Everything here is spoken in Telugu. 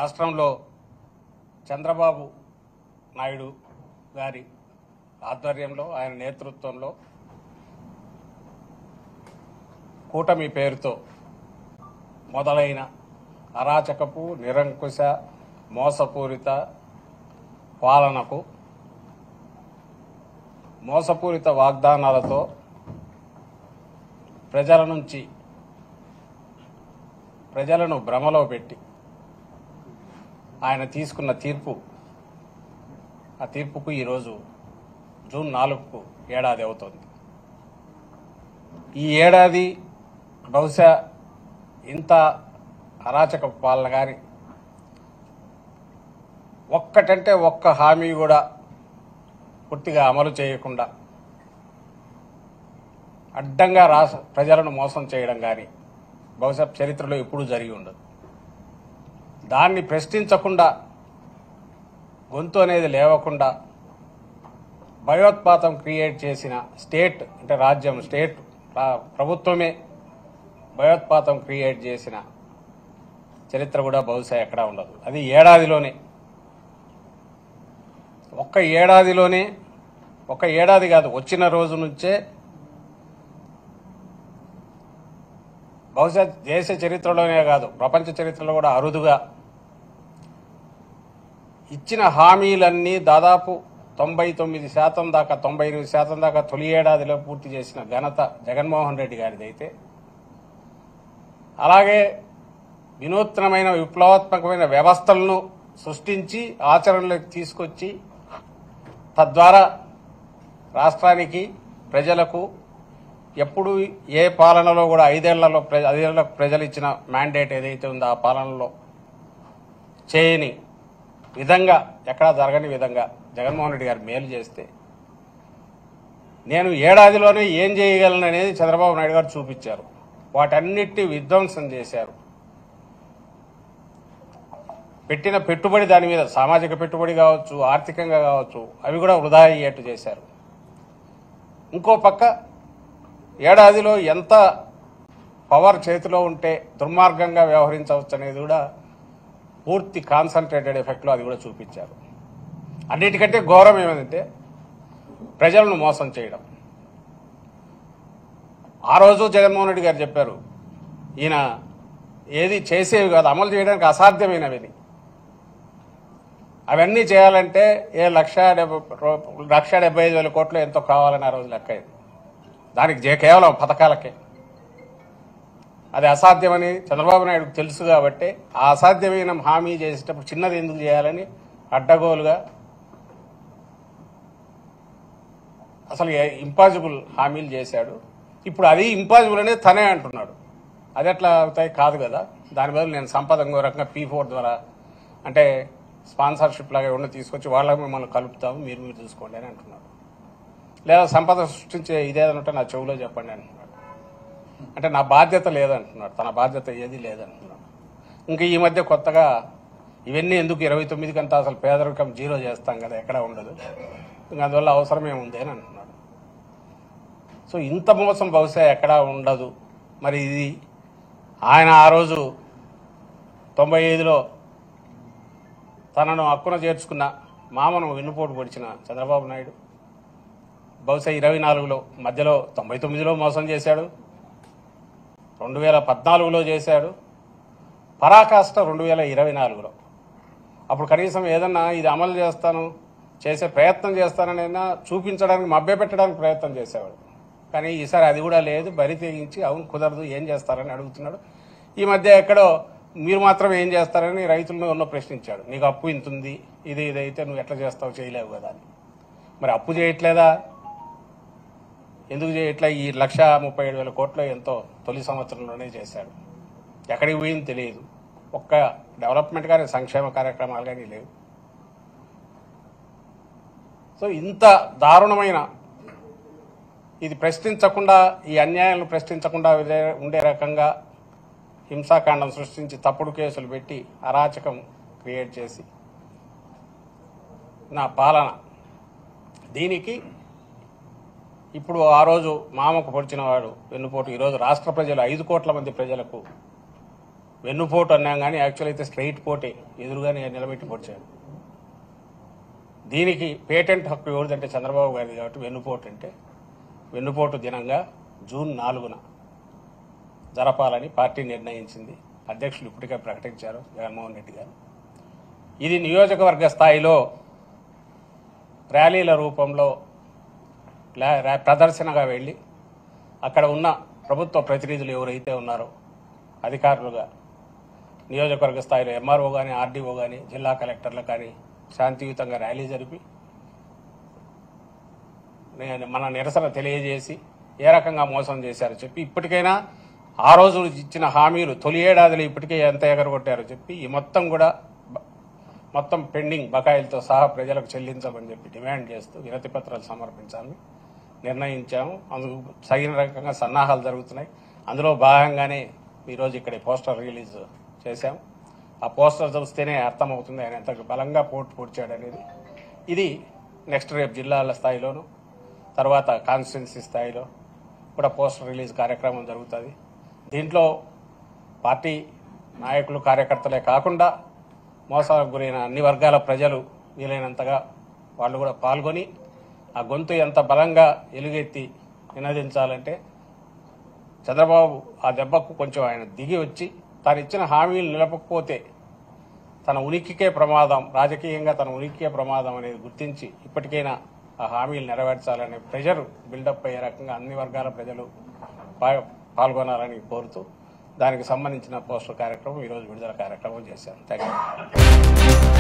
రాష్ట్రంలో చంద్రబాబు నాయుడు గారి ఆధ్వర్యంలో ఆయన నేతృత్వంలో కూటమి పేరుతో మొదలైన అరాచకపు నిరంకుశ మోసపూరిత పాలనకు మోసపూరిత వాగ్దానాలతో ప్రజలను భ్రమలో పెట్టి ఆయన తీసుకున్న ఆ తీర్పుకు ఈరోజు జూన్ 4కు ఏడాది అవుతుంది. ఈ ఏడాది బహుశా ఇంత అరాచక పాలన గాని ఒక్కటంటే ఒక్క హామీ కూడా పూర్తిగా అమలు చేయకుండా అడ్డంగా ప్రజలను మోసం చేయడం కానీ బహుశా చరిత్రలో ఎప్పుడూ జరిగి ఉండదు. దాన్ని ప్రశ్నించకుండా గొంతు అనేది లేవకుండా భయోత్పాతం క్రియేట్ చేసిన స్టేట్ అంటే రాజ్యం స్టేట్ ప్రభుత్వమే భయోత్పాతం క్రియేట్ చేసిన చరిత్ర కూడా బహుశా ఎక్కడా ఉండదు. అది ఏడాదిలోనే ఒక్క ఏడాది కాదు, వచ్చిన రోజు నుంచే బహుశా దేశ చరిత్రలోనే కాదు ప్రపంచ చరిత్రలో కూడా అరుదుగా ఇచ్చిన హామీలన్నీ దాదాపు 99% దాకా 98% దాకా తొలి ఏడాదిలో పూర్తి చేసిన ఘనత జగన్మోహన్ రెడ్డి గారిదైతే, అలాగే వినూత్నమైన విప్లవాత్మకమైన వ్యవస్థలను సృష్టించి ఆచరణలోకి తీసుకొచ్చి తద్వారా రాష్ట్రానికి ప్రజలకు ఎప్పుడు ఏ పాలనలో కూడా ఐదేళ్లకు ప్రజలు ఇచ్చిన మ్యాండేట్ ఏదైతే ఉందో ఆ పాలనలో చేయని విధంగా ఎక్కడా జరగని విధంగా జగన్మోహన్ రెడ్డి గారు మేలు చేస్తే నేను ఏడాదిలోనే ఏం చేయగలను అనేది చంద్రబాబు నాయుడు గారు చూపించారు. వాటన్నిటిని విధ్వంసం చేశారు. పెట్టిన పెట్టుబడి దాని మీద సామాజిక పెట్టుబడి కావచ్చు, ఆర్థికంగా కావచ్చు, అవి కూడా వృధా అయ్యేట్టు చేశారు. ఇంకో పక్క ఏడాదిలో ఎంత పవర్ చేతిలో ఉంటే దుర్మార్గంగా వ్యవహరించవచ్చు అనేది కూడా పూర్తి కాన్సన్ట్రేటెడ్ ఎఫెక్ట్లో అది కూడా చూపించారు. అన్నిటికంటే ఘోరం ఏమంటే ప్రజలను మోసం చేయడం. ఆ రోజు జగన్మోహన్ రెడ్డి గారు చెప్పారు, ఈయన ఏది చేసేవి కాదు, అమలు చేయడానికి అసాధ్యమైనవి. అవన్నీ చేయాలంటే 1,75,000 కోట్లు ఎంతో కావాలని ఆ రోజు లెక్క అయింది. దానికి కేవలం పథకాలకే. అది అసాధ్యమని చంద్రబాబు నాయుడుకు తెలుసు కాబట్టి ఆ అసాధ్యమైన హామీ చేసేటప్పుడు చిన్నది ఎందుకు చేయాలని అడ్డగోలుగా అసలు ఇంపాసిబుల్ హామీలు చేశాడు. ఇప్పుడు అది ఇంపాసిబుల్ అనేది తనే అంటున్నాడు. అది ఎట్లా అవుతాయి? కాదు కదా. దాని బదులు నేను సంపద ఇంకో రకంగా P4 ద్వారా అంటే స్పాన్సర్షిప్ లాగా ఉన్న తీసుకొచ్చి వాళ్ళకి మిమ్మల్ని కలుపుతాము, మీరు చూసుకోండి అని అంటున్నాడు. లేదా సంపద సృష్టించే ఇదేదంటే నా చెవులో చెప్పండి అంటున్నాడు. అంటే నా బాధ్యత లేదంటున్నాడు. తన బాధ్యత ఏది లేదంటున్నాడు. ఇంకా ఈ మధ్య కొత్తగా ఇవన్నీ ఎందుకు 29 కంతా అసలు పేదరికం 0 చేస్తాం కదా, ఎక్కడ ఉండదు, ఇంకా అందువల్ల అవసరమే ఉంది అని అంటున్నాడు. సో ఇంత మోసం బహుశా ఎక్కడా ఉండదు. మరి ఇది ఆయన ఆ రోజు 95లో తనను హక్కున చేర్చుకున్న మామను వెన్నుపోటు పొడిచిన చంద్రబాబు నాయుడు బహుశా 24లో మధ్యలో 99లో మోసం చేశాడు, 2014లో చేశాడు, పరాకాష్ట 2024లో. అప్పుడు కనీసం ఏదన్నా ఇది అమలు చేసే ప్రయత్నం చేస్తానైనా చూపించడానికి మభ్యపెట్టడానికి ప్రయత్నం చేసేవాడు. కానీ ఈసారి అది కూడా లేదు. బరి తెగించి అవును కుదరదు, ఏం చేస్తారని అడుగుతున్నాడు. ఈ మధ్య ఎక్కడో మీరు మాత్రం ఏం చేస్తారని రైతులను ఉన్న ప్రశ్నించాడు. నీకు అప్పు ఇంతుంది, ఇదైతే నువ్వు ఎట్లా చేస్తావు, చేయలేవు కదా అని. మరి అప్పు చేయట్లేదా, ఎందుకు చేయట్లా? ఈ 1,37,000 కోట్లు ఎంతో తొలి సంవత్సరంలోనే చేశాడు. ఎక్కడికి పోయింది తెలియదు. ఒక్క డెవలప్మెంట్ కానీ సంక్షేమ కార్యక్రమాలు కానీ లేవు. సో ఇంత దారుణమైన ఇది ప్రశ్నించకుండా, ఈ అన్యాయాలను ప్రశ్నించకుండా ఉండే రకంగా హింసాకాండం సృష్టించి తప్పుడు కేసులు పెట్టి అరాచకం క్రియేట్ చేసి నా పాలన దీనికి ఇప్పుడు ఆ రోజు మామకు పొడిచిన వాడు వెన్నుపోటు ఈరోజు రాష్ట్ర ప్రజలు 5 కోట్ల మంది ప్రజలకు వెన్నుపోటు అన్నాం కానీ యాక్చువల్ అయితే స్ట్రైట్ పోటే ఎదురుగానే నిలబెట్టి పొడిచాడు. దీనికి పేటెంట్ హక్కు ఎవరిదంటే చంద్రబాబు గారిది కాబట్టి వెన్నుపోటు అంటే వెన్నుపోటు దినంగా జూన్ 4న జరపాలని పార్టీ నిర్ణయించింది. అధ్యక్షులు ఇప్పటికే ప్రకటించారు జగన్మోహన్ రెడ్డి గారు. ఇది నియోజకవర్గ స్థాయిలో ర్యాలీల రూపంలో ప్రదర్శనగా వెళ్ళి అక్కడ ఉన్న ప్రభుత్వ ప్రతినిధులు ఎవరైతే ఉన్నారో అధికారులుగా నియోజకవర్గ స్థాయిలో ఎంఆర్ఓ కానీ ఆర్డీఓ కానీ జిల్లా కలెక్టర్లు కానీ శాంతియుతంగా ర్యాలీ జరిపి మన నిరసన తెలియజేసి ఏ రకంగా మోసం చేశారో చెప్పి ఇప్పటికైనా ఆ రోజు ఇచ్చిన హామీలు తొలి ఏడాదిలో ఇప్పటికే ఎంత ఎగరగొట్టారో చెప్పి ఈ మొత్తం పెండింగ్ బకాయిలతో సహా ప్రజలకు చెల్లించమని చెప్పి డిమాండ్ చేస్తూ వినతి పత్రాలు సమర్పించాలని నిర్ణయించాము. అందుకు తగిన రకంగా సన్నాహాలు జరుగుతున్నాయి. అందులో భాగంగానే ఈరోజు ఇక్కడ పోస్టర్ రిలీజ్ చేశాం. ఆ పోస్టర్ చూస్తేనే అర్థమవుతుంది ఆయన ఎంత బలంగా పొడిచాడు అనేది. ఇది నెక్స్ట్ రేపు జిల్లాల స్థాయిలోను తర్వాత కాన్స్టిట్యున్సీ స్థాయిలో కూడా పోస్టర్ రిలీజ్ కార్యక్రమం జరుగుతుంది. దీంట్లో పార్టీ నాయకులు కార్యకర్తలే కాకుండా మోసాలకు గురైన అన్ని వర్గాల ప్రజలు వీలైనంతగా వాళ్ళు కూడా పాల్గొని ఆ గొంతు ఎంత బలంగా ఎలుగెత్తి నినదించాలంటే చంద్రబాబు ఆ దెబ్బకు కొంచెం ఆయన దిగి వచ్చి తాను ఇచ్చిన హామీలు నిలపకపోతే తన ఉనికికే ప్రమాదం, రాజకీయంగా తన ఉనికికే ప్రమాదం అనేది గుర్తించి ఇప్పటికైనా ఆ హామీలు నెరవేర్చాలనే ప్రెషర్ బిల్డప్ అయ్యే రకంగా అన్ని వర్గాల ప్రజలు పాల్గొనాలని కోరుతూ దానికి సంబంధించిన పోస్టర్ కార్యక్రమం ఈరోజు విడుదల కార్యక్రమం చేశారు. Thank you.